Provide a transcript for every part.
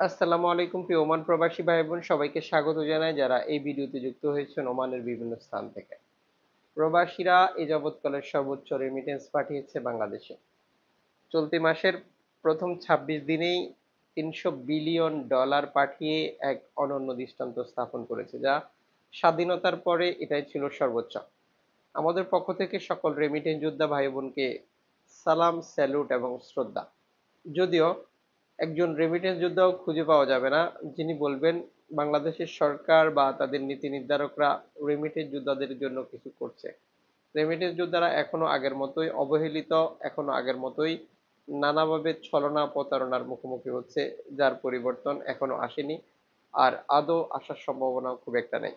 আসসালামু আলাইকুম প্রিয় ওমান প্রবাসী ভাই বোন সবাইকে স্বাগত জানাই যারা এই ভিডিওতে যুক্ত হয়েছেন ওমানের বিভিন্ন স্থান থেকে। প্রবাসীরা এ যাবৎকালের সর্বোচ্চ রেমিটেন্স পাঠিয়েছে বাংলাদেশে। চলতি মাসের প্রথম ২৬ দিনেই $৩০০ বিলিয়ন পাঠিয়ে এক অনন্য দৃষ্টান্ত স্থাপন করেছে, যা স্বাধীনতার পরে এটাই ছিল সর্বোচ্চ। আমাদের পক্ষ থেকে সকল রেমিটেন্স যোদ্ধা ভাই বোনকে সালাম, স্যালুট এবং শ্রদ্ধা। যদিও একজন রেমিটেন্স যোদ্ধাও খুঁজে পাওয়া যাবে না যিনি বলবেন বাংলাদেশের সরকার বা তাদের নীতি নির্ধারকরা রেমিটেন্স যোদ্ধাদের জন্য কিছু করছে। রেমিটেন্স যোদ্ধারা এখনো আগের মতোই অবহেলিত, এখনো আগের মতোই নানাভাবে ছলনা প্রতারণার মুখোমুখি হচ্ছে, যার পরিবর্তন এখনো আসেনি, আর আদৌ আসার সম্ভাবনাও খুব একটা নেই।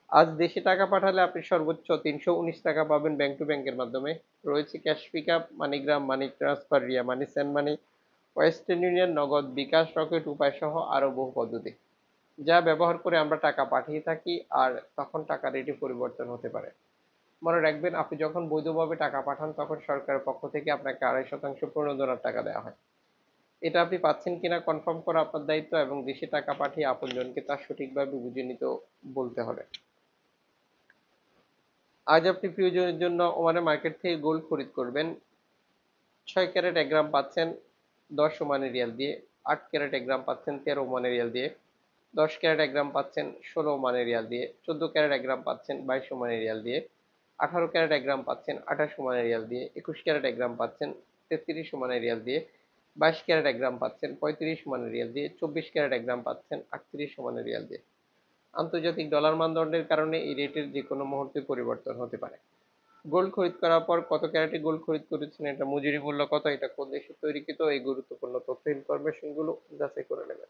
আজ দেশে টাকা পাঠালে আপনি সর্বোচ্চ ৩১৯ টাকা পাবেন ব্যাংক টু ব্যাংকের মাধ্যমে। রয়েছে cash pickup, MoneyGram, money transfer, Ria money, send money, Western Union, Nagad, bKash, rocket উপায় সহ আরো বহু পদ্ধতি, যা ব্যবহার করে আমরা টাকা পাঠিয়ে থাকি। আর তখন টাকার রেটে পরিবর্তন হতে পারে। মনে রাখবেন, আপনি যখন বৈধভাবে টাকা পাঠান তখন সরকারের পক্ষ থেকে আপনাকে ২.৫% প্রণোদনার টাকা দেওয়া হয়। এটা আপনি পাচ্ছেন কিনা কনফার্ম করা আপনার দায়িত্ব, এবং দেশে টাকা পাঠিয়ে আপনজনকে তা সঠিকভাবে বুঝে নিতে বলতে হবে। আজ আপনি প্রিয়জনের জন্য ওমানের মার্কেট থেকে গোল্ড খরিদ করবেন। ৬ ক্যারেট ১ গ্রাম পাচ্ছেন ১০ ওমানি রিয়াল দিয়ে, ৮ ক্যারেট ১ গ্রাম পাচ্ছেন ১৩ ওমানি রিয়াল দিয়ে, ১০ ক্যারেট ১ গ্রাম পাচ্ছেন ১৬ ওমানি রিয়াল দিয়ে, ১৪ ক্যারেট ১ গ্রাম পাচ্ছেন ২২ ওমানি রিয়াল দিয়ে, ১৮ ক্যারেট ১ গ্রাম পাচ্ছেন ২৮ ওমানি রিয়াল দিয়ে, ২১ ক্যারেট ১ গ্রাম পাচ্ছেন ৩৩ ওমানি রিয়াল দিয়ে, ২২ ক্যারেট ১ গ্রাম পাচ্ছেন ৩৫ ওমানি রিয়াল দিয়ে, ২৪ ক্যারেট ১ গ্রাম পাচ্ছেন ৩৮ ওমানি রিয়াল দিয়ে। আন্তর্জাতিক ডলার মানদণ্ডের কারণে এই রেটের যে কোনো মুহূর্তে পরিবর্তন হতে পারে। গোল্ড খরিদ করার পর কত ক্যারেটে গোল্ড খরিদ করেছেন, এটা মজুরি মূল্য কত, এটা কোন দেশে তৈরিকৃত, এই গুরুত্বপূর্ণ তথ্য ইনফরমেশন গুলো যাচাই করে নেবেন।